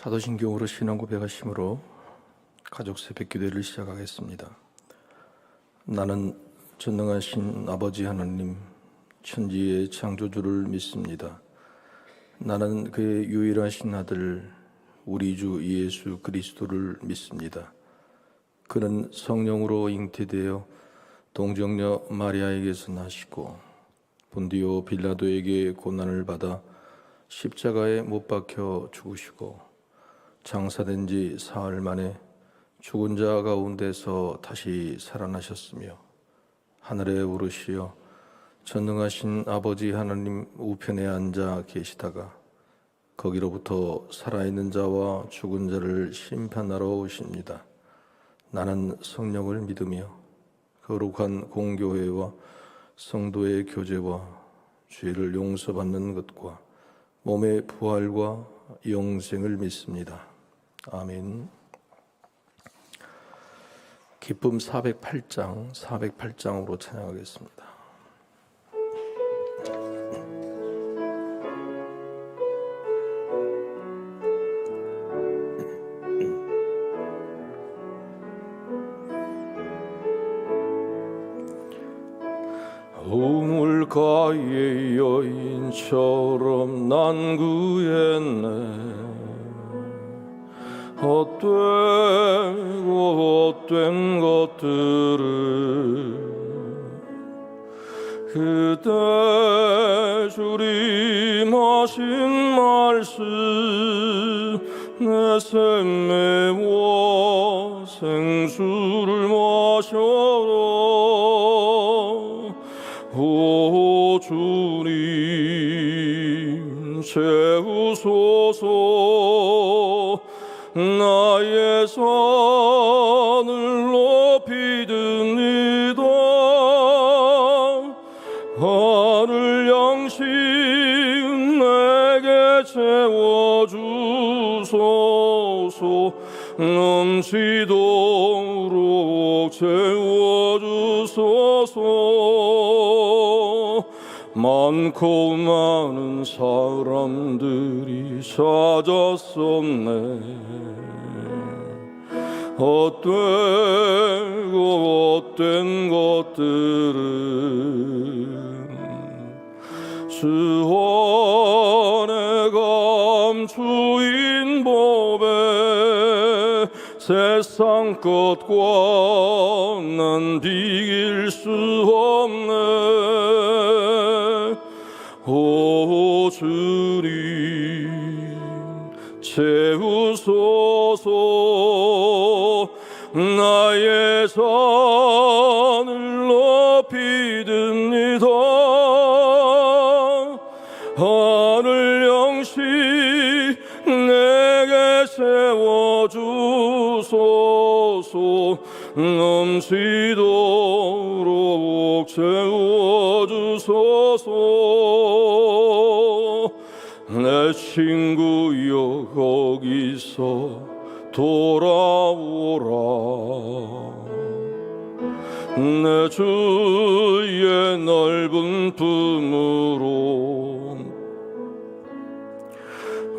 사도신경으로 신앙 고백하심으로 가족 새벽기도를 시작하겠습니다. 나는 전능하신 아버지 하나님 천지의 창조주를 믿습니다. 나는 그의 유일하신 아들 우리 주 예수 그리스도를 믿습니다. 그는 성령으로 잉태되어 동정녀 마리아에게서 나시고 본디오 빌라도에게 고난을 받아 십자가에 못 박혀 죽으시고 장사된 지 사흘 만에 죽은 자 가운데서 다시 살아나셨으며 하늘에 오르시어 전능하신 아버지 하나님 우편에 앉아 계시다가 거기로부터 살아있는 자와 죽은 자를 심판하러 오십니다. 나는 성령을 믿으며 거룩한 공교회와 성도의 교제와 죄를 용서받는 것과 몸의 부활과 영생을 믿습니다. 아멘. 기쁨 408장으로 찬양하겠습니다. 우물가의 여인처럼 난 구했네. 헛된 것들을 그대 주림하신 말씀 내 샘매워 생수를 마셔라. 오 주님 채우소서. 나의 손을 높이 듭니다. 하늘 양식 내게 채워주소서. 넘치도록 채워주소서. 많고 많은 사람들이 찾았었네. 헛된 것들은 수원에 감추인 법에 세상 것과 난 비길 수 없네. 오 주님 채우소서. 나의 손을 높이 듭니다. 하늘 양식 내게 채워주소서. 넘치도록 채워주소서. 내 친구여 거기서 돌아오라. 내 주의 넓은 품으로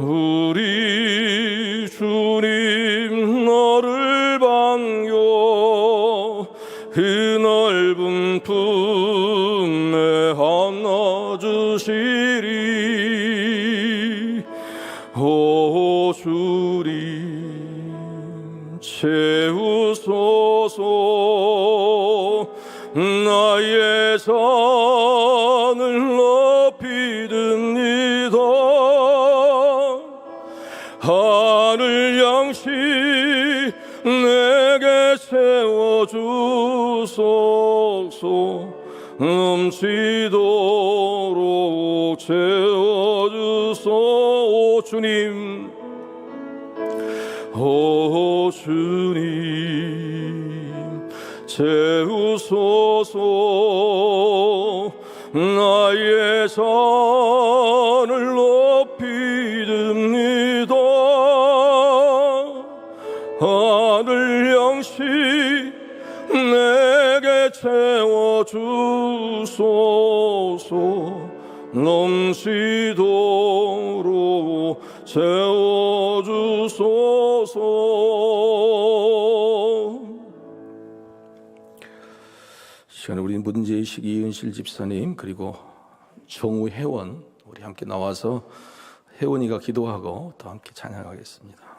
우리 주님 너를 반겨 그 넓은 품에 안아주시리. 오 주님 채우소서. 나의 손을 높이 듭니다. 하늘 양식 내게 채워주소서. 넘치도록 채워주소서. 주님 오 주님 채우소서. 나의 손을 높이 듭니다. 하늘 양식 내게 채워주소서. 넘치도록 채워주소서. 주소서. 시간에 우리 문제의식 이은실 집사님 그리고 정우혜원 우리 함께 나와서 혜원이가 기도하고 또 함께 찬양하겠습니다.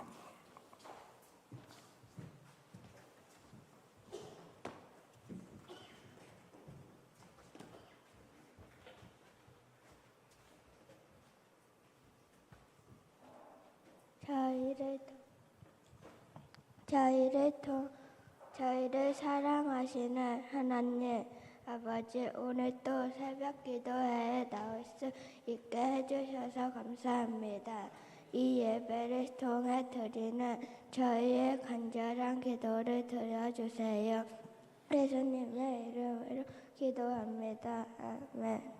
저희를 사랑하시는 하나님 아버지, 오늘 또 새벽 기도회에 나올 수 있게 해주셔서 감사합니다. 이 예배를 통해 드리는 저희의 간절한 기도를 들어주세요. 예수님의 이름으로 기도합니다. 아멘.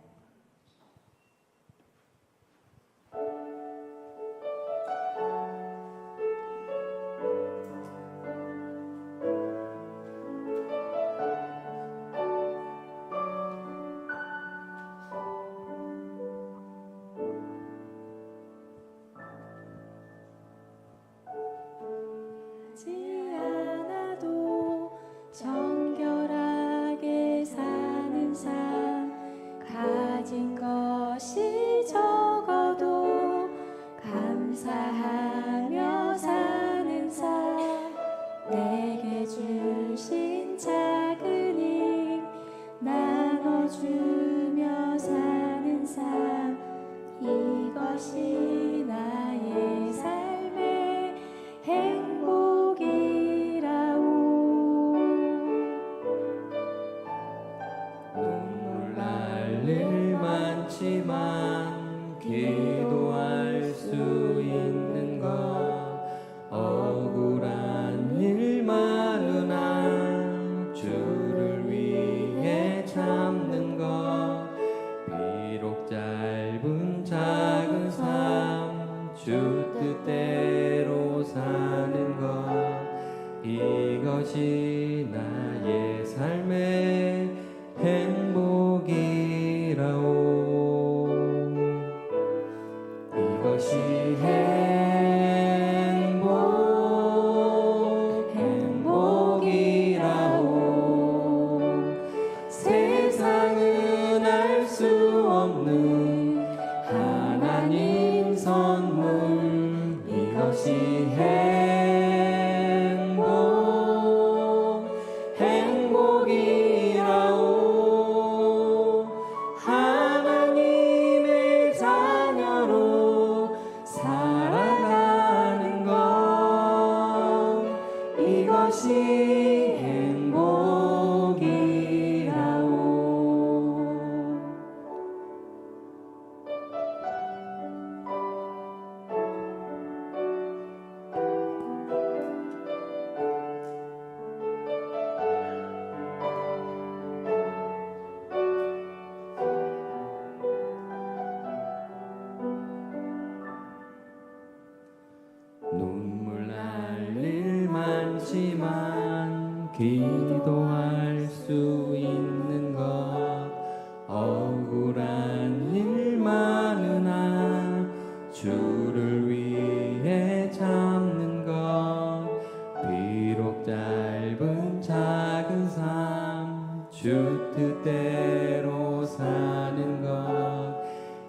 정결하게 사는 삶, 가진 것이 적어도 감사하며 사는 삶, 내게 주신 작은 힘 나눠주며 사는 삶, 이것이 나의 삶의 행복이라오. 눈물 날 일 많지만 기도할 수 있는 것, 억울한 일 많으나 주를 위해 참는 것, 비록 짧은 작은 삶 주 뜻대로 사는 것, 이것이 나의 삶의 행복이라오. 이것이 행복이라오. 세상은 알 수 없는 하나님 선물, 이것이 행복이라오. 하나님의 자녀로 살아가는 것, 이것이 행복이라오. 눈물 날 일 많지만 기도할 수 있는 것, 억울한 일 많으나 주를 위해 참는 것, 비록 짧은 작은 삶 주 뜻대로 사는 것,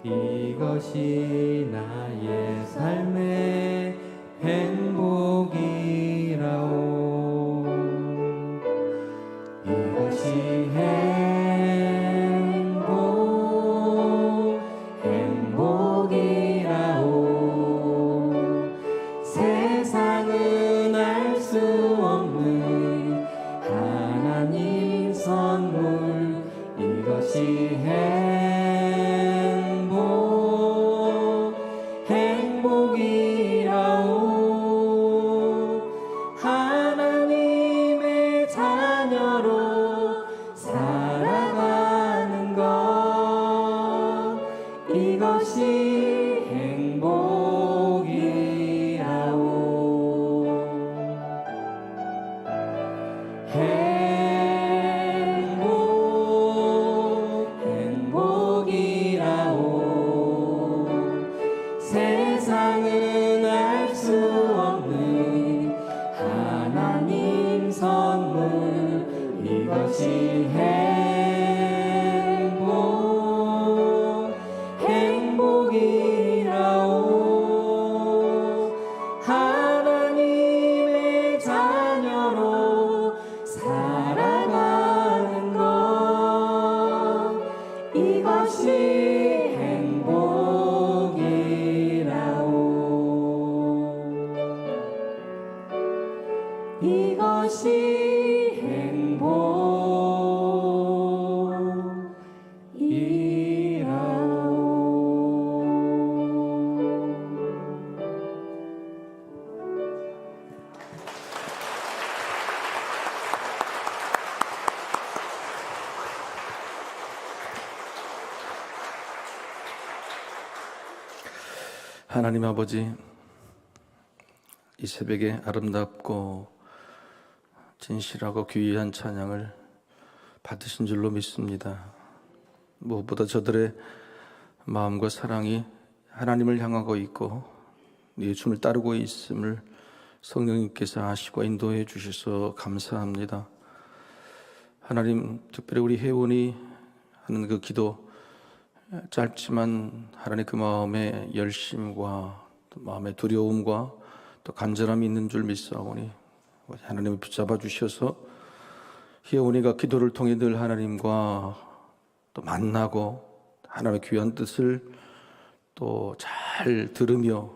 이것이 나의 삶의 행복이라오. 이것이 행복이라오. 세상은 알 수 없는 하나님 선물, 이것이 이것이 하나님 아버지, 이 새벽에 아름답고 진실하고 귀한 찬양을 받으신 줄로 믿습니다. 무엇보다 저들의 마음과 사랑이 하나님을 향하고 있고 예수님을 따르고 있음을 성령님께서 아시고 인도해 주셔서 감사합니다. 하나님, 특별히 우리 회원이 하는 그 기도, 짧지만 하나님 그 마음의 열심과 또 마음의 두려움과 또 간절함이 있는 줄 믿사오니 하나님을 붙잡아 주셔서 희원이가 기도를 통해 늘 하나님과 또 만나고 하나님의 귀한 뜻을 또 잘 들으며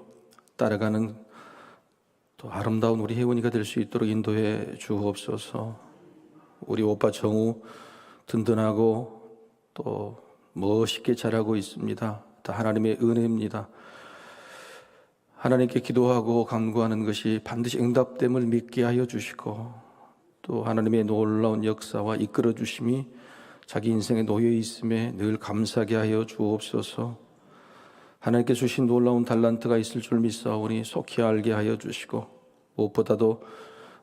따라가는 또 아름다운 우리 혜원이가 될 수 있도록 인도해 주옵소서. 우리 오빠 정우 든든하고 또 멋있게 자라고 있습니다. 다 하나님의 은혜입니다. 하나님께 기도하고 간구하는 것이 반드시 응답됨을 믿게 하여 주시고 또 하나님의 놀라운 역사와 이끌어 주심이 자기 인생에 놓여 있음에 늘 감사하게 하여 주옵소서. 하나님께 주신 놀라운 달란트가 있을 줄 믿사오니 속히 알게 하여 주시고 무엇보다도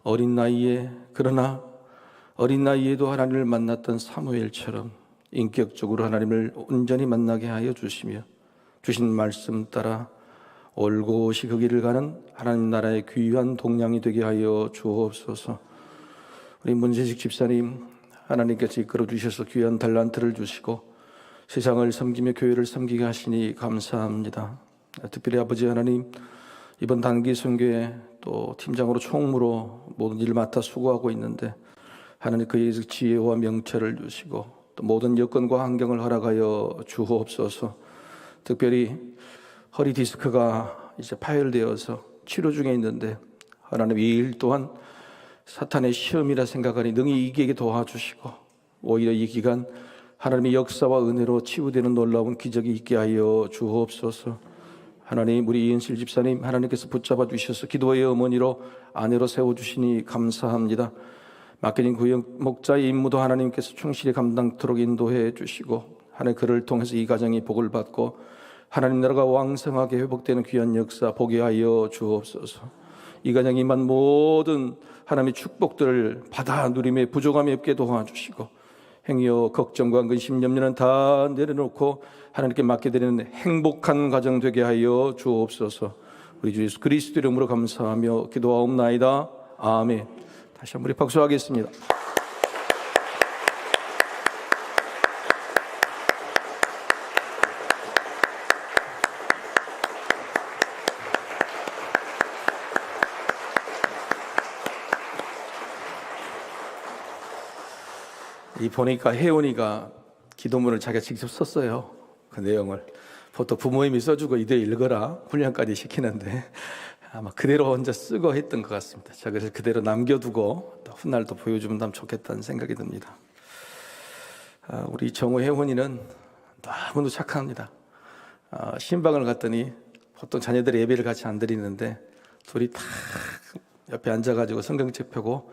어린 나이에도 하나님을 만났던 사무엘처럼 인격적으로 하나님을 온전히 만나게 하여 주시며 주신 말씀 따라 올곧이 그 길을 가는 하나님 나라의 귀한 동량이 되게 하여 주옵소서. 우리 문재식 집사님, 하나님께서 이끌어 주셔서 귀한 달란트를 주시고 세상을 섬기며 교회를 섬기게 하시니 감사합니다. 특별히 아버지 하나님, 이번 단기 선교에 또 팀장으로 총무로 모든 일을 맡아 수고하고 있는데 하나님 그의 지혜와 명철을 주시고 또 모든 여건과 환경을 허락하여 주옵소서. 특별히 허리 디스크가 이제 파열되어서 치료 중에 있는데 하나님 이 일 또한 사탄의 시험이라 생각하니 능히 이기게 도와주시고 오히려 이 기간 하나님의 역사와 은혜로 치유되는 놀라운 기적이 있게 하여 주옵소서. 하나님, 우리 이은실 집사님 하나님께서 붙잡아 주셔서 기도의 어머니로 아내로 세워주시니 감사합니다. 맡겨진 구역 목자의 임무도 하나님께서 충실히 감당토록 인도해 주시고 하나님 그를 통해서 이 가정이 복을 받고 하나님 나라가 왕성하게 회복되는 귀한 역사 보게 하여 주옵소서. 이 가정이 임한 모든 하나님의 축복들을 받아 누림에 부족함이 없게 도와주시고 행여 걱정과 근심 염려는 다 내려놓고 하나님께 맡겨드리는 행복한 가정 되게 하여 주옵소서. 우리 주 예수 그리스도 이름으로 감사하며 기도하옵나이다. 아멘. 다시 한번 우리 박수하겠습니다. 이 보니까 혜원이가 기도문을 자기가 직접 썼어요. 그 내용을 보통 부모님이 써주고 이대 읽어라 훈련까지 시키는데 아마 그대로 혼자 쓰고 했던 것 같습니다. 자, 그래서 그대로 남겨두고 또 훗날 또 보여주면 좋겠다는 생각이 듭니다. 우리 정우 혜원이는 너무도 착합니다. 신방을 갔더니 보통 자녀들이 예배를 같이 안 드리는데 둘이 딱 옆에 앉아가지고 성경책 펴고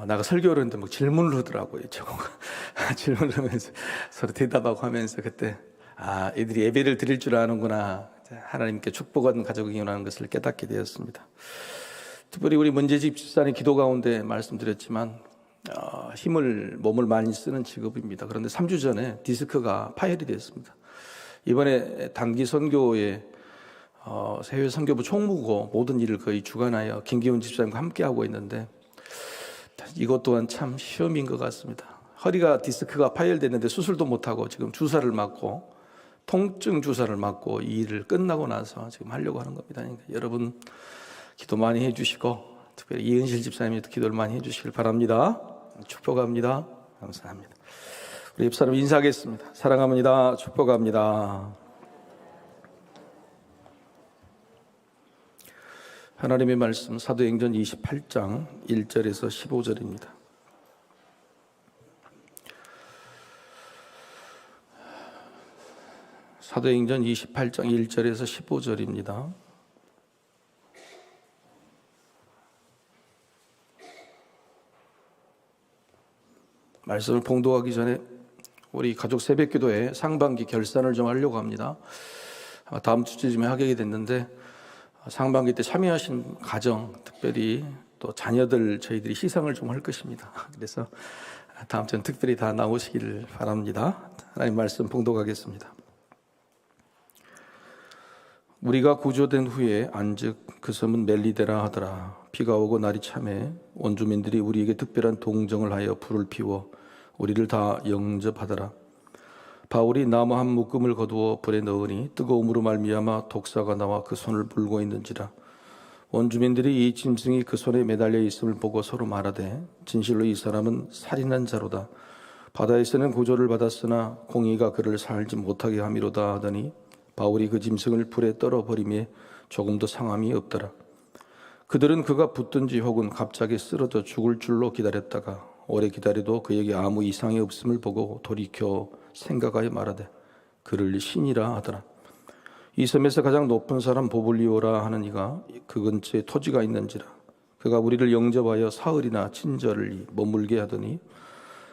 나가 설교를 했는데 막 질문을 하더라고요. 질문을 하면서 서로 대답하고 하면서 그때 애들이 예배를 드릴 줄 아는구나, 하나님께 축복받은 가족이라는 것을 깨닫게 되었습니다. 특별히 우리 문재집 집사님 기도 가운데 말씀드렸지만 몸을 많이 쓰는 직업입니다. 그런데 3주 전에 디스크가 파열이 됐습니다. 이번에 단기 선교에 해외 선교부 총무고 모든 일을 거의 주관하여 김기훈 집사님과 함께하고 있는데 이것 또한 참 시험인 것 같습니다. 허리가 디스크가 파열됐는데 수술도 못하고 지금 주사를 맞고 통증 주사를 맞고 이 일을 끝나고 나서 지금 하려고 하는 겁니다. 그러니까 여러분 기도 많이 해주시고 특별히 이은실 집사님도 기도를 많이 해주시길 바랍니다. 축복합니다. 감사합니다. 우리 옆사람 인사하겠습니다. 사랑합니다. 축복합니다. 하나님의 말씀 사도행전 28장 1절에서 15절입니다. 사도행전 28장 1절에서 15절입니다. 말씀을 봉독하기 전에 우리 가족 새벽기도회 상반기 결산을 좀 하려고 합니다. 다음 주쯤에 하게 됐는데 상반기 때 참여하신 가정, 특별히 또 자녀들 저희들이 희생을 좀 할 것입니다. 그래서 다음 주는 특별히 다 나오시기를 바랍니다. 하나님 말씀 봉독하겠습니다. 우리가 구조된 후에 안즉 그 섬은 멜리데라 하더라. 비가 오고 날이 참해 온 주민들이 우리에게 특별한 동정을 하여 불을 피워 우리를 다 영접하더라. 바울이 나무 한 묶음을 거두어 불에 넣으니 뜨거움으로 말미암아 독사가 나와 그 손을 물고 있는지라. 온 주민들이 이 짐승이 그 손에 매달려 있음을 보고 서로 말하되 진실로 이 사람은 살인한 자로다. 바다에서는 구조를 받았으나 공의가 그를 살지 못하게 함이로다 하더니 바울이 그 짐승을 불에 떨어버리며 조금도 상함이 없더라. 그들은 그가 붙든지 혹은 갑자기 쓰러져 죽을 줄로 기다렸다가 오래 기다려도 그에게 아무 이상이 없음을 보고 돌이켜 생각하여 말하되 그를 신이라 하더라. 이 섬에서 가장 높은 사람 보블리오라 하는 이가 그 근처에 토지가 있는지라. 그가 우리를 영접하여 사흘이나 친절을 머물게 하더니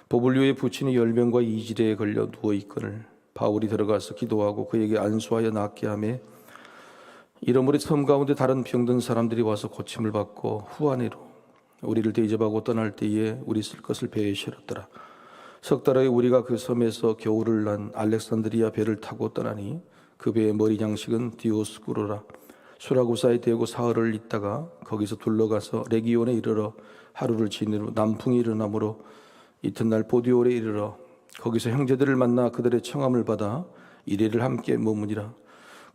보블리오의 부친이 열병과 이질에 걸려 누워있거늘 바울이 들어가서 기도하고 그에게 안수하여 낫게 하며 이러므로 섬 가운데 다른 병든 사람들이 와서 고침을 받고 후한해로 우리를 대접하고 떠날 때에 우리 쓸 것을 배에 실었더라. 석 달 후에 우리가 그 섬에서 겨울을 난 알렉산드리아 배를 타고 떠나니 그 배의 머리 장식은 디오스쿠로라. 수라구사에 대고 사흘을 있다가 거기서 둘러가서 레기온에 이르러 하루를 지낸 후 남풍이 일어나므로 이튿날 보디올에 이르러 거기서 형제들을 만나 그들의 청함을 받아 이래를 함께 머무니라.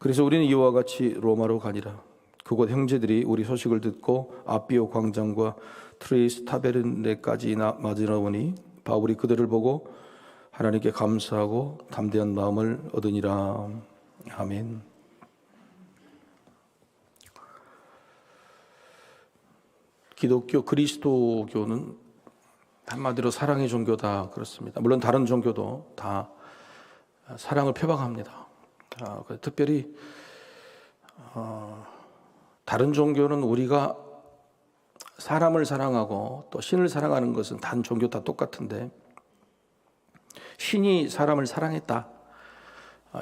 그래서 우리는 이와 같이 로마로 가니라. 그곳 형제들이 우리 소식을 듣고 아비오 광장과 트레이스 타베르네까지 맞으러 오니 바울이 그들을 보고 하나님께 감사하고 담대한 마음을 얻으니라. 아멘. 기독교 그리스도교는 한마디로 사랑의 종교다 그렇습니다. 물론 다른 종교도 다 사랑을 표방합니다. 특별히 다른 종교는 우리가 사람을 사랑하고 또 신을 사랑하는 것은 단 종교 다 똑같은데 신이 사람을 사랑했다.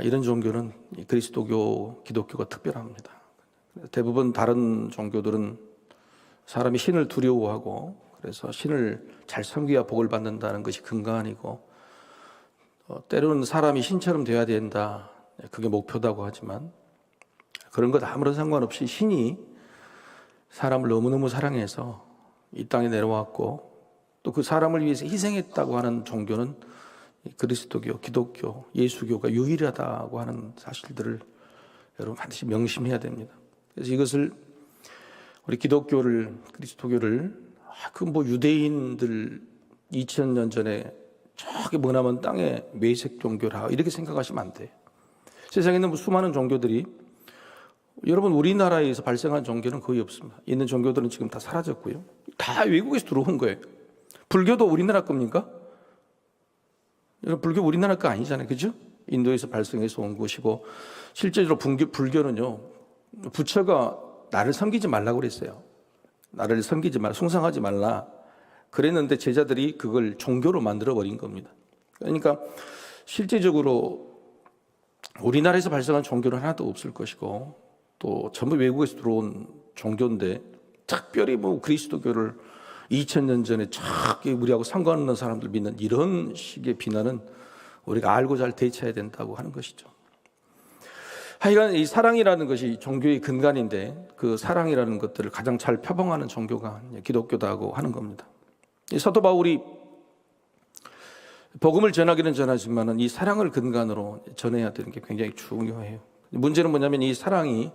이런 종교는 그리스도교, 기독교가 특별합니다. 대부분 다른 종교들은 사람이 신을 두려워하고 그래서 신을 잘 섬겨야 복을 받는다는 것이 근간이고 때로는 사람이 신처럼 되어야 된다. 그게 목표다고 하지만 그런 것 아무런 상관없이 신이 사람을 너무너무 사랑해서 이 땅에 내려왔고 또 그 사람을 위해서 희생했다고 하는 종교는 그리스도교, 기독교, 예수교가 유일하다고 하는 사실들을 여러분 반드시 명심해야 됩니다. 그래서 이것을 우리 기독교를, 그리스도교를 유대인들 2000년 전에 저기 머나먼 땅에 매색 종교라 이렇게 생각하시면 안 돼요. 세상에 있는 수많은 종교들이 여러분 우리나라에서 발생한 종교는 거의 없습니다. 있는 종교들은 지금 다 사라졌고요. 다 외국에서 들어온 거예요. 불교도 우리나라 겁니까? 여러분 불교 우리나라 거 아니잖아요. 그죠? 인도에서 발생해서 온 것이고 실제로 불교는요. 부처가 나를 섬기지 말라고 그랬어요. 나를 섬기지 말라, 숭상하지 말라 그랬는데 제자들이 그걸 종교로 만들어버린 겁니다. 그러니까 실제적으로 우리나라에서 발생한 종교는 하나도 없을 것이고 또 전부 외국에서 들어온 종교인데 특별히 그리스도교를 2000년 전에 저기 우리하고 상관없는 사람들 믿는 이런 식의 비난은 우리가 알고 잘 대처해야 된다고 하는 것이죠. 하여간 이 사랑이라는 것이 종교의 근간인데 그 사랑이라는 것들을 가장 잘 표방하는 종교가 기독교다고 하는 겁니다. 사도 바울이 복음을 전하기는 전하지만 이 사랑을 근간으로 전해야 되는 게 굉장히 중요해요. 문제는 뭐냐면 이 사랑이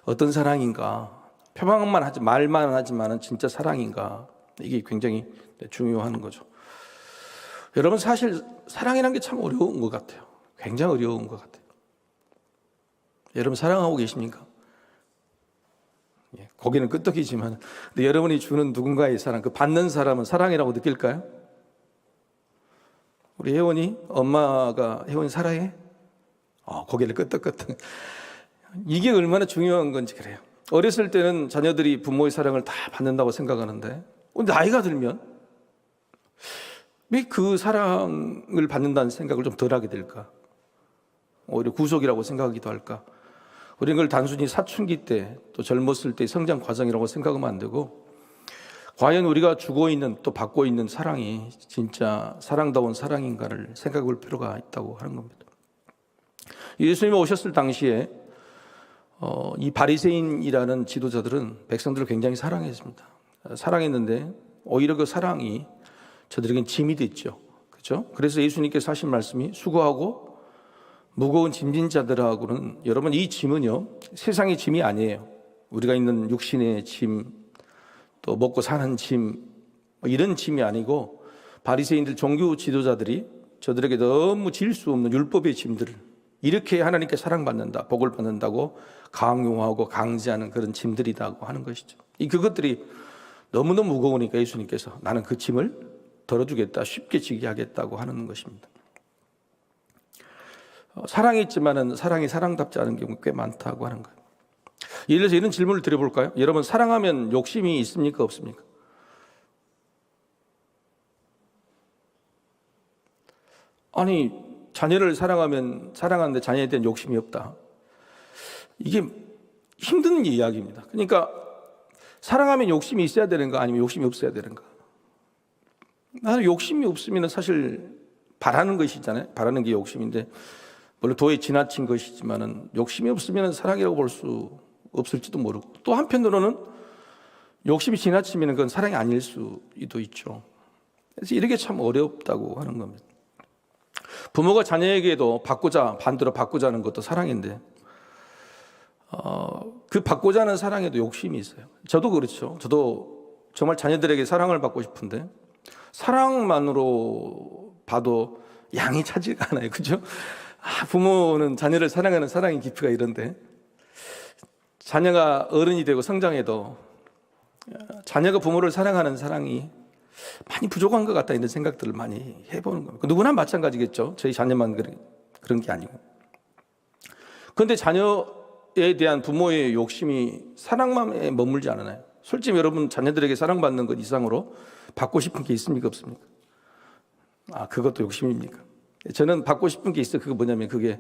어떤 사랑인가, 표방만 하지 말만 하지만은 진짜 사랑인가, 이게 굉장히 중요한 거죠. 여러분 사실 사랑이라는 게 참 어려운 것 같아요. 굉장히 어려운 것 같아요. 여러분 사랑하고 계십니까? 고기는 끄떡이지만, 근데 여러분이 주는 누군가의 사랑, 그 받는 사람은 사랑이라고 느낄까요? 우리 혜원이, 엄마가 혜원이 사랑해? 고개를 끄떡끄떡. 이게 얼마나 중요한 건지 그래요. 어렸을 때는 자녀들이 부모의 사랑을 다 받는다고 생각하는데, 나이가 들면 왜 그 사랑을 받는다는 생각을 좀 덜 하게 될까? 오히려 구속이라고 생각하기도 할까? 우리는 그걸 단순히 사춘기 때, 또 젊었을 때의 성장 과정이라고 생각하면 안 되고, 과연 우리가 주고 있는, 또 받고 있는 사랑이 진짜 사랑다운 사랑인가를 생각해 볼 필요가 있다고 하는 겁니다. 예수님이 오셨을 당시에 이 바리새인이라는 지도자들은 백성들을 굉장히 사랑했습니다. 사랑했는데 오히려 그 사랑이 저들에겐 짐이 됐죠. 그렇죠? 그래서 예수님께서 하신 말씀이 수고하고 무거운 짐진 자들하고는, 여러분 이 짐은요 세상의 짐이 아니에요. 우리가 있는 육신의 짐, 또 먹고 사는 짐, 이런 짐이 아니고 바리새인들 종교 지도자들이 저들에게 너무 질 수 없는 율법의 짐들을 이렇게 하나님께 사랑받는다, 복을 받는다고 강요하고 강제하는 그런 짐들이라고 하는 것이죠. 그것들이 너무너무 무거우니까 예수님께서 나는 그 짐을 덜어주겠다, 쉽게 지게 하겠다고 하는 것입니다. 사랑이 있지만은 사랑이 사랑답지 않은 경우가 꽤 많다고 하는 거예요. 예를 들어서 이런 질문을 드려볼까요? 여러분, 사랑하면 욕심이 있습니까, 없습니까? 아니, 자녀를 사랑하는데 자녀에 대한 욕심이 없다. 이게 힘든 이야기입니다. 그러니까 사랑하면 욕심이 있어야 되는가, 아니면 욕심이 없어야 되는가? 나는 욕심이 없으면 사실 바라는 것이잖아요. 바라는 게 욕심인데, 물론 도에 지나친 것이지만은 욕심이 없으면 사랑이라고 볼 수 없을지도 모르고, 또 한편으로는 욕심이 지나치면 그건 사랑이 아닐 수도 있죠. 그래서 이렇게 참 어렵다고 하는 겁니다. 부모가 자녀에게도 반대로 받고자 하는 것도 사랑인데, 그 받고자 하는 사랑에도 욕심이 있어요. 저도 그렇죠. 저도 정말 자녀들에게 사랑을 받고 싶은데 사랑만으로 봐도 양이 차지가 않아요. 그죠? 부모는 자녀를 사랑하는 사랑의 깊이가 이런데, 자녀가 어른이 되고 성장해도 자녀가 부모를 사랑하는 사랑이 많이 부족한 것 같다, 이런 생각들을 많이 해보는 겁니다. 누구나 마찬가지겠죠. 저희 자녀만 그런 게 아니고. 그런데 자녀에 대한 부모의 욕심이 사랑만 머물지 않아요. 솔직히 여러분, 자녀들에게 사랑받는 것 이상으로 받고 싶은 게 있습니까, 없습니까? 그것도 욕심입니까? 저는 받고 싶은 게 있어요. 그게 뭐냐면 그게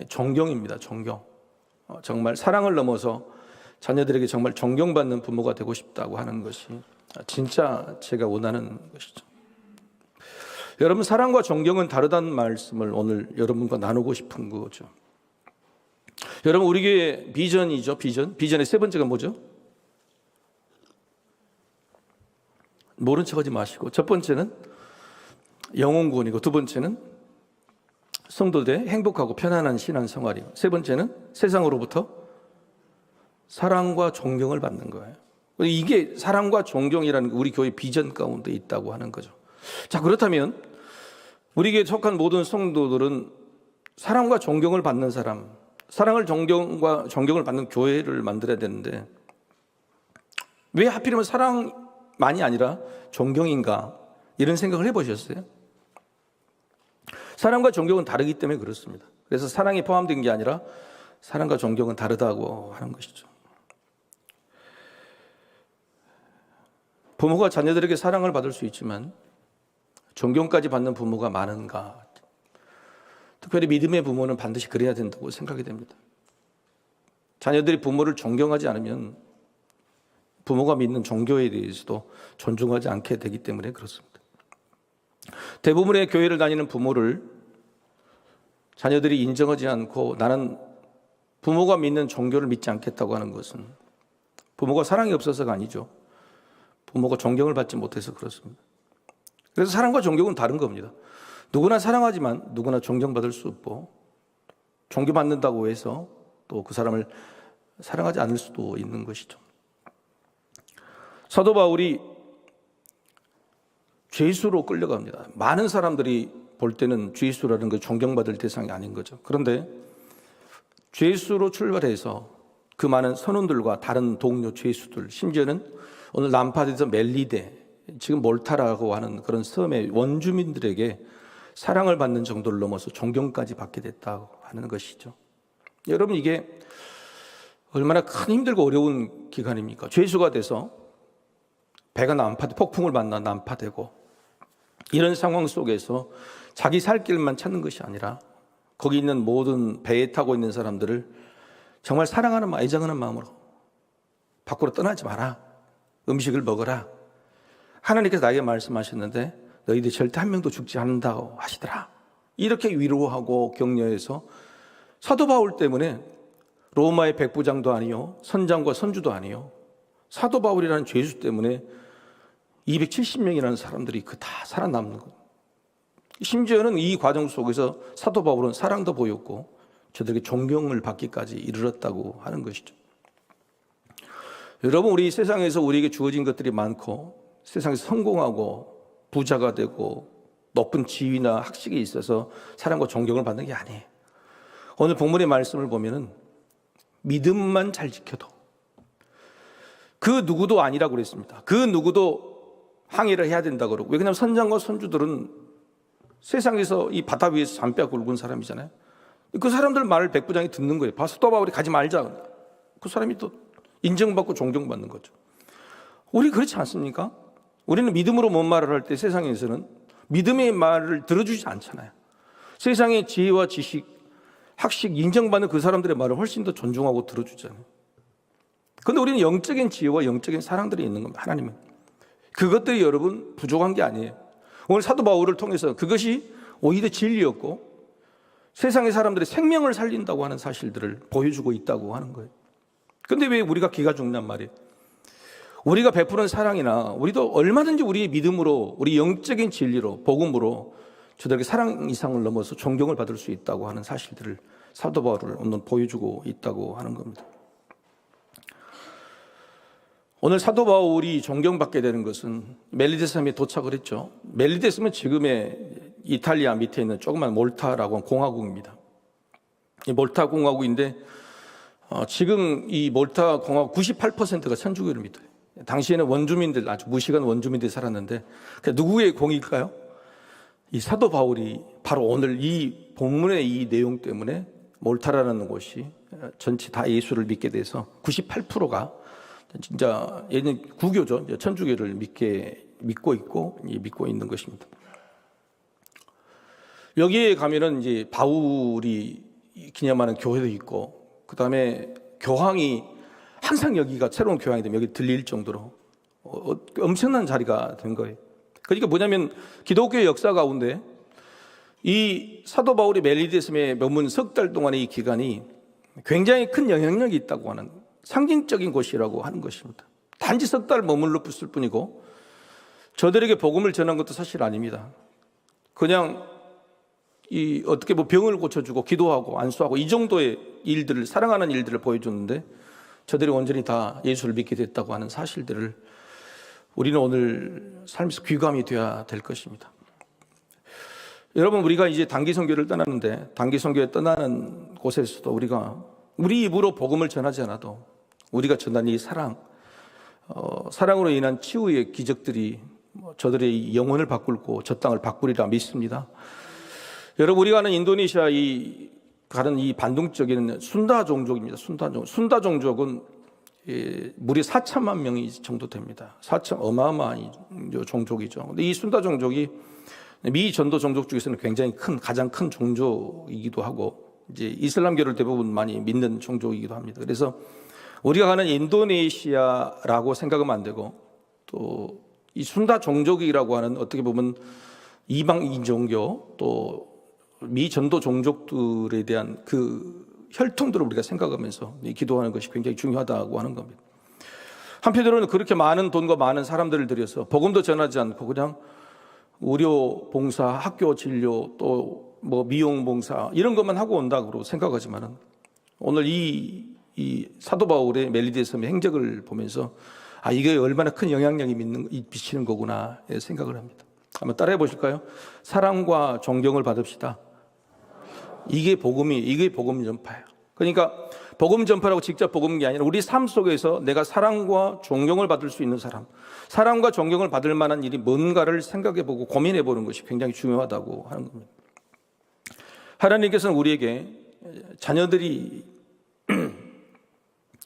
존경입니다. 존경. 정말 사랑을 넘어서 자녀들에게 정말 존경받는 부모가 되고 싶다고 하는 것이 진짜 제가 원하는 것이죠. 여러분, 사랑과 존경은 다르다는 말씀을 오늘 여러분과 나누고 싶은 거죠. 여러분, 우리 교회 비전이죠. 비전의 세 번째가 뭐죠? 모른 척하지 마시고, 첫 번째는 영혼 구원이고, 두 번째는 성도들의 행복하고 편안한 신앙 생활이고, 세 번째는 세상으로부터 사랑과 존경을 받는 거예요. 이게 사랑과 존경이라는 게 우리 교회 비전 가운데 있다고 하는 거죠. 자, 그렇다면 우리 교회에 속한 모든 성도들은 사랑과 존경을 받는 사람, 사랑을 존경을 받는 교회를 만들어야 되는데, 왜 하필이면 사랑만이 아니라 존경인가, 이런 생각을 해보셨어요? 사랑과 존경은 다르기 때문에 그렇습니다. 그래서 사랑이 포함된 게 아니라 사랑과 존경은 다르다고 하는 것이죠. 부모가 자녀들에게 사랑을 받을 수 있지만 존경까지 받는 부모가 많은가? 특별히 믿음의 부모는 반드시 그래야 된다고 생각이 됩니다. 자녀들이 부모를 존경하지 않으면 부모가 믿는 종교에 대해서도 존중하지 않게 되기 때문에 그렇습니다. 대부분의 교회를 다니는 부모를 자녀들이 인정하지 않고 나는 부모가 믿는 종교를 믿지 않겠다고 하는 것은 부모가 사랑이 없어서가 아니죠. 부모가 존경을 받지 못해서 그렇습니다. 그래서 사랑과 존경은 다른 겁니다. 누구나 사랑하지만 누구나 존경받을 수 없고, 존경받는다고 해서 또 그 사람을 사랑하지 않을 수도 있는 것이죠. 사도 바울이 죄수로 끌려갑니다. 많은 사람들이 볼 때는 죄수라는 게 존경받을 대상이 아닌 거죠. 그런데 죄수로 출발해서 그 많은 선원들과 다른 동료 죄수들, 심지어는 오늘 남파드에서 멜리데, 지금 몰타라고 하는 그런 섬의 원주민들에게 사랑을 받는 정도를 넘어서 존경까지 받게 됐다고 하는 것이죠. 여러분, 이게 얼마나 큰 힘들고 어려운 기간입니까? 죄수가 돼서 배가 난파돼, 폭풍을 만나 난파되고, 이런 상황 속에서 자기 살 길만 찾는 것이 아니라 거기 있는 모든 배에 타고 있는 사람들을 정말 사랑하는 마음, 애정하는 마음으로 밖으로 떠나지 마라, 음식을 먹어라. 하나님께서 나에게 말씀하셨는데 너희들 절대 한 명도 죽지 않는다고 하시더라. 이렇게 위로하고 격려해서 사도 바울 때문에 로마의 백부장도 아니요, 선장과 선주도 아니요, 사도 바울이라는 죄수 때문에 270명이라는 사람들이 그 다 살아남는 것. 심지어는 이 과정 속에서 사도 바울은 사랑도 보였고 저들에게 존경을 받기까지 이르렀다고 하는 것이죠. 여러분, 우리 세상에서 우리에게 주어진 것들이 많고 세상에서 성공하고 부자가 되고 높은 지위나 학식이 있어서 사랑과 존경을 받는 게 아니에요. 오늘 본문의 말씀을 보면은 믿음만 잘 지켜도 그 누구도 아니라고 그랬습니다. 그 누구도 항해를 해야 된다고 그러고, 왜냐하면 선장과 선주들은 세상에서 이 바다 위에서 잔뼈 굵은 사람이잖아요. 그 사람들 말을 백부장이 듣는 거예요. 사도 바울이 가지 말자. 그 사람이 또 인정받고 존경받는 거죠. 우리 그렇지 않습니까? 우리는 믿음으로 뭔 말을 할 때 세상에서는 믿음의 말을 들어주지 않잖아요. 세상의 지혜와 지식, 학식, 인정받는 그 사람들의 말을 훨씬 더 존중하고 들어주잖아요. 그런데 우리는 영적인 지혜와 영적인 사랑들이 있는 겁니다. 하나님은. 그것들이 여러분 부족한 게 아니에요. 오늘 사도 바울을 통해서 그것이 오히려 진리였고 세상의 사람들의 생명을 살린다고 하는 사실들을 보여주고 있다고 하는 거예요. 그런데 왜 우리가 기가 죽냔 말이에요. 우리가 베푸는 사랑이나 우리도 얼마든지 우리의 믿음으로, 우리 영적인 진리로, 복음으로 저들에게 사랑 이상을 넘어서 존경을 받을 수 있다고 하는 사실들을 사도 바울을 오늘 보여주고 있다고 하는 겁니다. 오늘 사도 바울이 존경받게 되는 것은 멜리데 섬에 도착을 했죠. 멜리데 섬은 지금의 이탈리아 밑에 있는 조그만 몰타라고 하는 공화국입니다. 이 몰타 공화국인데 지금 이 몰타 공화국 98%가 천주교를 믿어요. 당시에는 원주민들, 아주 무식한 원주민들이 살았는데 누구의 공일까요? 이 사도 바울이 바로 오늘 이 본문의 이 내용 때문에 몰타라는 곳이 전체 다 예수를 믿게 돼서 98%가 진짜 얘는 구교죠. 천주교를 믿고 있고 믿고 있는 것입니다. 여기에 가면은 이제 바울이 기념하는 교회도 있고, 그 다음에 교황이 항상 여기가 새로운 교황이 되면 여기 들릴 정도로 엄청난 자리가 된 거예요. 그러니까 뭐냐면 기독교의 역사 가운데 이 사도 바울이 멜리데 섬에 머문 석 달 동안의 이 기간이 굉장히 큰 영향력이 있다고 하는 상징적인 곳이라고 하는 것입니다. 단지 석 달 머물러 붙을 뿐이고 저들에게 복음을 전한 것도 사실 아닙니다. 그냥 이 어떻게 뭐 병을 고쳐주고 기도하고 안수하고 이 정도의 일들을, 사랑하는 일들을 보여줬는데 저들이 온전히 다 예수를 믿게 됐다고 하는 사실들을 우리는 오늘 삶에서 귀감이 되어야 될 것입니다. 여러분, 우리가 이제 단기 선교를 떠나는데 단기 선교에 떠나는 곳에서도 우리가 우리 입으로 복음을 전하지 않아도 우리가 전한 이 사랑, 사랑으로 인한 치유의 기적들이 저들의 영혼을 바꾸고 저 땅을 바꾸리라 믿습니다. 여러분, 우리가 아는 인도네시아 가는 이 반동 쪽에는 순다 종족입니다. 순다 종족은 무려 4천만 명이 정도 됩니다. 어마어마한 종족이죠. 근데 이 순다 종족이 미 전도 종족 중에서는 굉장히 가장 큰 종족이기도 하고, 이제 이슬람교를 대부분 많이 믿는 종족이기도 합니다. 그래서 우리가 가는 인도네시아라고 생각하면 안 되고, 또 이 순다 종족이라고 하는 어떻게 보면 이방인 종교, 또 미 전도 종족들에 대한 그 혈통들을 우리가 생각하면서 기도하는 것이 굉장히 중요하다고 하는 겁니다. 한편으로는 그렇게 많은 돈과 많은 사람들을 들여서 복음도 전하지 않고 그냥 의료 봉사, 학교 진료, 또 뭐 미용 봉사 이런 것만 하고 온다고 생각하지만은 오늘 이 사도 바울의 멜리데 섬의 행적을 보면서 이게 얼마나 큰 영향력이 미치는 거구나 생각을 합니다. 한번 따라해 보실까요? 사랑과 존경을 받읍시다. 이게 복음 전파예요. 그러니까 복음 전파라고 직접 복음인 게 아니라 우리 삶 속에서 내가 사랑과 존경을 받을 수 있는 사람, 사랑과 존경을 받을 만한 일이 뭔가를 생각해보고 고민해보는 것이 굉장히 중요하다고 하는 겁니다. 하나님께서는 우리에게 자녀들이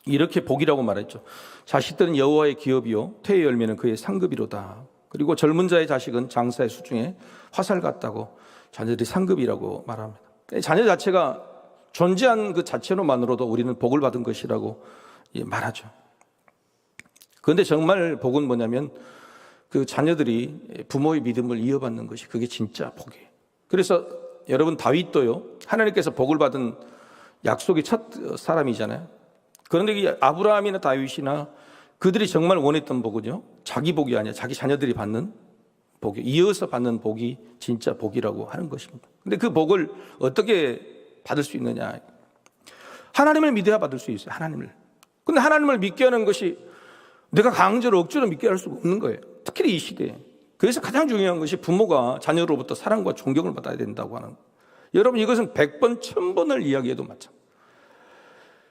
이렇게 복이라고 말했죠. 자식들은 여호와의 기업이요 태의 열매는 그의 상급이로다. 그리고 젊은 자의 자식은 장사의 수중에 화살 같다고 자녀들이 상급이라고 말합니다. 자녀 자체가 존재한 그 자체로만으로도 우리는 복을 받은 것이라고 말하죠. 그런데 정말 복은 뭐냐면 그 자녀들이 부모의 믿음을 이어받는 것이 그게 진짜 복이에요. 그래서 여러분 다윗도요 하나님께서 복을 받은 약속의 첫 사람이잖아요. 그런데 이 아브라함이나 다윗이나 그들이 정말 원했던 복은요 자기 복이 아니라 자기 자녀들이 받는 복이 이어서 받는 복이 진짜 복이라고 하는 것입니다. 근데 그 복을 어떻게 받을 수 있느냐? 하나님을 믿어야 받을 수 있어요. 하나님을. 근데 하나님을 믿게 하는 것이 내가 강제로 억지로 믿게 할 수가 없는 거예요. 특히 이 시대에. 그래서 가장 중요한 것이 부모가 자녀로부터 사랑과 존경을 받아야 된다고 하는 거예요. 여러분 이것은 100번, 1000번을 이야기해도 마찬가지예요.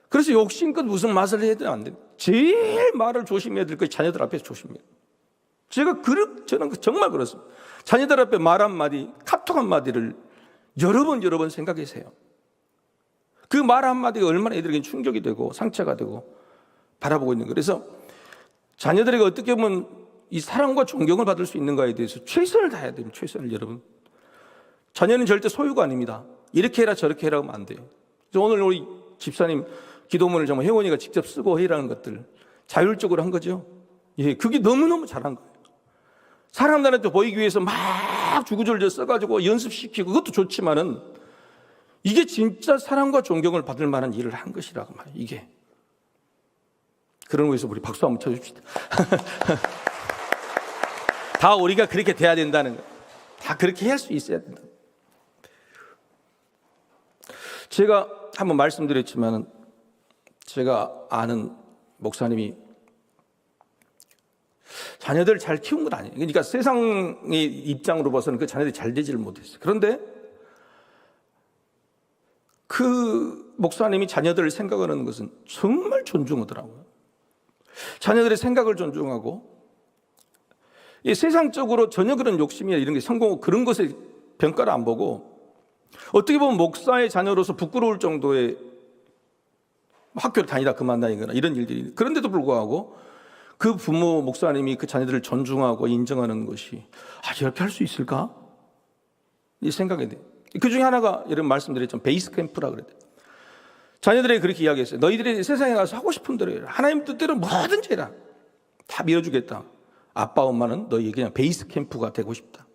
그래서 욕심껏 무슨 맛을 해도 안 돼요. 제일 말을 조심해야 될 것이 자녀들 앞에서 조심해요. 저는 정말 그렇습니다. 자녀들 앞에 말 한마디, 카톡 한마디를 여러 번 생각하세요. 그 말 한마디가 얼마나 애들에게 충격이 되고 상처가 되고 바라보고 있는 거예요. 그래서 자녀들에게 어떻게 보면 이 사랑과 존경을 받을 수 있는가에 대해서 최선을 다해야 됩니다. 최선을 여러분. 자녀는 절대 소유가 아닙니다. 이렇게 해라 저렇게 해라 하면 안 돼요. 그래서 오늘 우리 집사님 기도문을 정말 혜원이가 직접 쓰고 해라는 것들 자율적으로 한 거죠. 예, 그게 너무너무 잘한 거예요. 사람들한테 보이기 위해서 막 주구절절 써가지고 연습시키고 그것도 좋지만은 이게 진짜 사랑과 존경을 받을 만한 일을 한 것이라고 말이에요. 이게. 그런 거에서 우리 박수 한번 쳐줍시다. 다 우리가 그렇게 돼야 된다는 거예요. 다 그렇게 할 수 있어야 된다. 제가 한번 말씀드렸지만은 제가 아는 목사님이 자녀들을 잘 키운 건 아니에요. 그러니까 세상의 입장으로 봐서는 그 자녀들이 잘 되지를 못했어요. 그런데 그 목사님이 자녀들을 생각하는 것은 정말 존중하더라고요. 자녀들의 생각을 존중하고 이 세상적으로 전혀 그런 욕심이나 이런 게 성공하고 그런 것에 평가를 안 보고 어떻게 보면 목사의 자녀로서 부끄러울 정도의 학교를 다니다 그만다니거나 이런 일들이 그런데도 불구하고 그 부모 목사님이 그 자녀들을 존중하고 인정하는 것이 이렇게 할 수 있을까? 이 생각이 돼요. 그 중에 하나가 여러분 말씀드렸죠. 베이스 캠프라 그랬대요. 자녀들에게 그렇게 이야기했어요. 너희들이 세상에 가서 하고 싶은 대로 해라. 하나님 뜻대로 뭐든지 해라. 다 밀어주겠다. 아빠 엄마는 너희 그냥 베이스 캠프가 되고 싶다.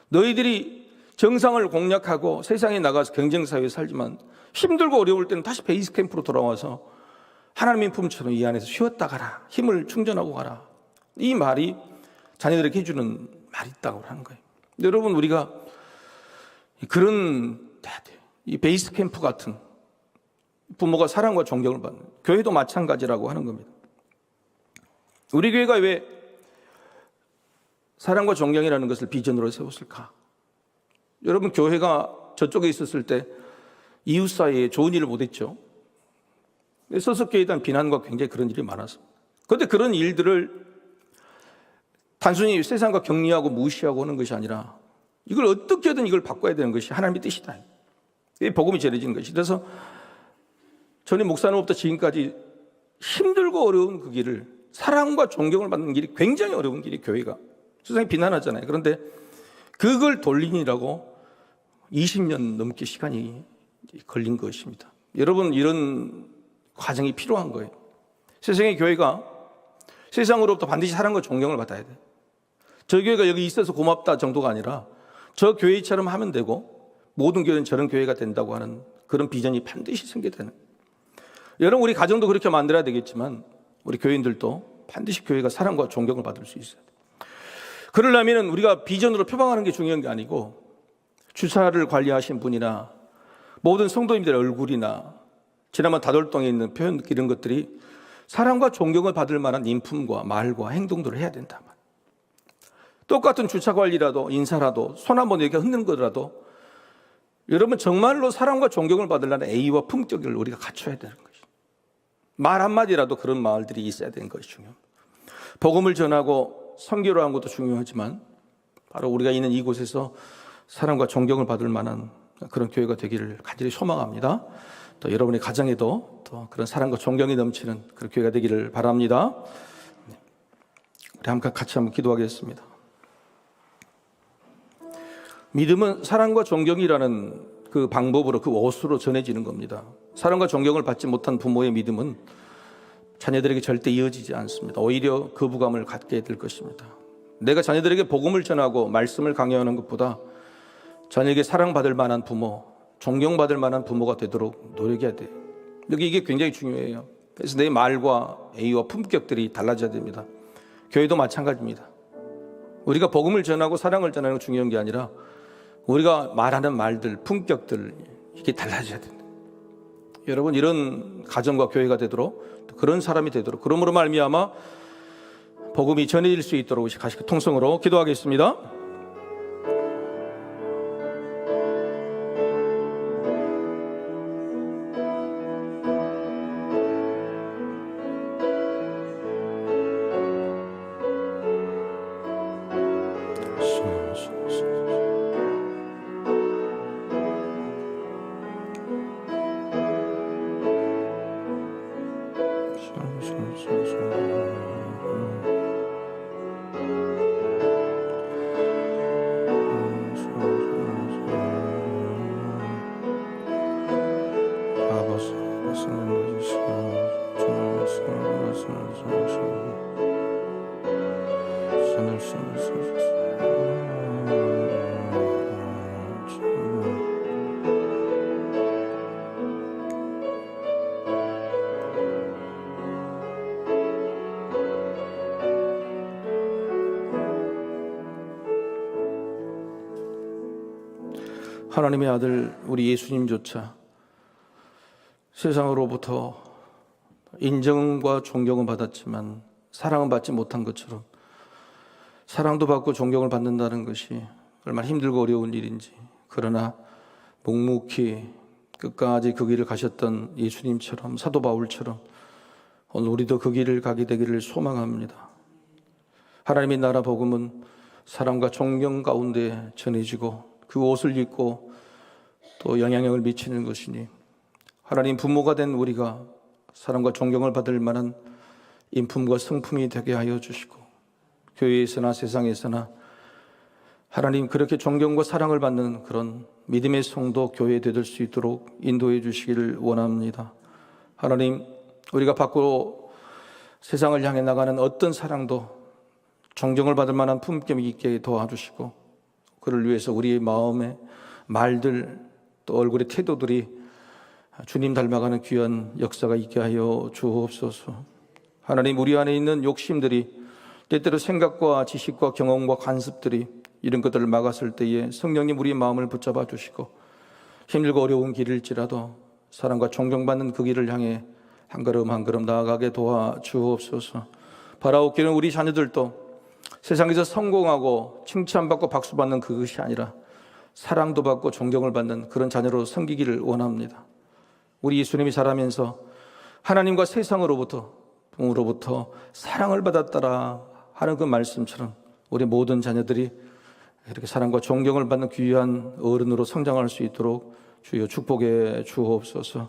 너희들이 정상을 공략하고 세상에 나가서 경쟁사회에 살지만 힘들고 어려울 때는 다시 베이스 캠프로 돌아와서 하나님의 품처럼 이 안에서 쉬었다 가라. 힘을 충전하고 가라. 이 말이 자녀들에게 해주는 말이 있다고 하는 거예요. 여러분 우리가 그런 이 베이스 캠프 같은 부모가 사랑과 존경을 받는 교회도 마찬가지라고 하는 겁니다. 우리 교회가 왜 사랑과 존경이라는 것을 비전으로 세웠을까? 여러분 교회가 저쪽에 있었을 때 이웃 사이에 좋은 일을 못했죠. 서석교회에 대한 비난과 굉장히 그런 일이 많았습니다. 그런데 그런 일들을 단순히 세상과 격리하고 무시하고 하는 것이 아니라 이걸 어떻게든 이걸 바꿔야 되는 것이 하나님의 뜻이다. 이 복음이 전해진 것이. 그래서 전에 목사님부터 지금까지 힘들고 어려운 그 길을 사랑과 존경을 받는 길이 굉장히 어려운 길이 교회가 세상이 비난하잖아요. 그런데 그걸 돌리느라고 20년 넘게 시간이 걸린 것입니다. 여러분 이런 과정이 필요한 거예요. 세상의 교회가 세상으로부터 반드시 사랑과 존경을 받아야 돼요. 저 교회가 여기 있어서 고맙다 정도가 아니라 저 교회처럼 하면 되고 모든 교회는 저런 교회가 된다고 하는 그런 비전이 반드시 생겨야 되는 거예요. 여러분 우리 가정도 그렇게 만들어야 되겠지만 우리 교인들도 반드시 교회가 사랑과 존경을 받을 수 있어야 돼요. 그러려면 우리가 비전으로 표방하는 게 중요한 게 아니고 주차를 관리하신 분이나 모든 성도님들의 얼굴이나 지난번 다돌동에 있는 표현 이런 것들이 사랑과 존경을 받을 만한 인품과 말과 행동들을 해야 된다. 똑같은 주차 관리라도 인사라도 손 한번 이렇게 흔드는 거라도 여러분 정말로 사랑과 존경을 받으려는 A와 품격을 우리가 갖춰야 되는 것이죠. 말 한마디라도 그런 말들이 있어야 되는 것이 중요합니다. 복음을 전하고 선교를 하는 것도 중요하지만 바로 우리가 있는 이곳에서 사랑과 존경을 받을 만한 그런 교회가 되기를 간절히 소망합니다. 또 여러분의 가정에도 또 그런 사랑과 존경이 넘치는 그런 교회가 되기를 바랍니다. 우리 함께 같이 한번 기도하겠습니다. 믿음은 사랑과 존경이라는 그 방법으로, 그 옷으로 전해지는 겁니다. 사랑과 존경을 받지 못한 부모의 믿음은 자녀들에게 절대 이어지지 않습니다. 오히려 거부감을 갖게 될 것입니다. 내가 자녀들에게 복음을 전하고 말씀을 강요하는 것보다 자녀에게 사랑받을 만한 부모, 존경받을 만한 부모가 되도록 노력해야 돼요. 여기 이게 굉장히 중요해요. 그래서 내 말과 예의와 품격들이 달라져야 됩니다. 교회도 마찬가지입니다. 우리가 복음을 전하고 사랑을 전하는 게 중요한 게 아니라 우리가 말하는 말들, 품격들, 이게 달라져야 된다. 여러분, 이런 가정과 교회가 되도록, 그런 사람이 되도록, 그러므로 말미암아 복음이 전해질 수 있도록 가시고 통성으로 기도하겠습니다. 하나님의 아들 우리 예수님조차 세상으로부터 인정과 존경은 받았지만 사랑은 받지 못한 것처럼, 사랑도 받고 존경을 받는다는 것이 얼마나 힘들고 어려운 일인지, 그러나 묵묵히 끝까지 그 길을 가셨던 예수님처럼, 사도 바울처럼 오늘 우리도 그 길을 가게 되기를 소망합니다. 하나님의 나라 복음은 사랑과 존경 가운데 전해지고 그 옷을 입고 또 영향력을 미치는 것이니, 하나님 부모가 된 우리가 사랑과 존경을 받을 만한 인품과 성품이 되게 하여 주시고, 교회에서나 세상에서나 하나님 그렇게 존경과 사랑을 받는 그런 믿음의 성도 교회 되될 수 있도록 인도해 주시기를 원합니다. 하나님, 우리가 받고 세상을 향해 나가는 어떤 사랑도 존경을 받을 만한 품격이 있게 도와주시고, 그를 위해서 우리의 마음의 말들 또 얼굴의 태도들이 주님 닮아가는 귀한 역사가 있게 하여 주옵소서. 하나님, 우리 안에 있는 욕심들이, 때때로 생각과 지식과 경험과 관습들이 이런 것들을 막았을 때에 성령님 우리의 마음을 붙잡아 주시고, 힘들고 어려운 길일지라도 사랑과 존경받는 그 길을 향해 한 걸음 한 걸음 나아가게 도와주옵소서. 바라옵기는 우리 자녀들도 세상에서 성공하고 칭찬받고 박수받는 그것이 아니라 사랑도 받고 존경을 받는 그런 자녀로 섬기기를 원합니다. 우리 예수님이 자라면서 하나님과 세상으로부터, 부모로부터 사랑을 받았더라 하는 그 말씀처럼 우리 모든 자녀들이 이렇게 사랑과 존경을 받는 귀한 어른으로 성장할 수 있도록 주여 축복해 주옵소서.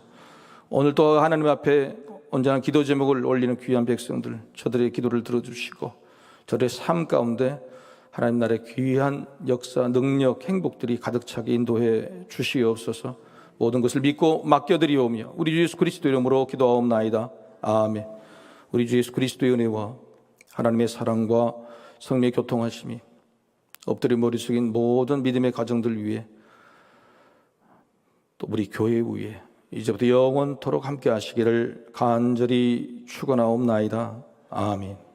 오늘 또 하나님 앞에 언제나 기도 제목을 올리는 귀한 백성들, 저들의 기도를 들어주시고 저들의 삶 가운데 하나님 나라의 귀한 역사, 능력, 행복들이 가득 차게 인도해 주시옵소서. 모든 것을 믿고 맡겨드리오며 우리 주 예수 그리스도의 이름으로 기도하옵나이다. 아멘. 우리 주 예수 그리스도의 은혜와 하나님의 사랑과 성령의 교통하심이 엎드려 머리 숙인 모든 믿음의 가정들 위해, 또 우리 교회 위에 이제부터 영원토록 함께 하시기를 간절히 축원하옵나이다. 아멘.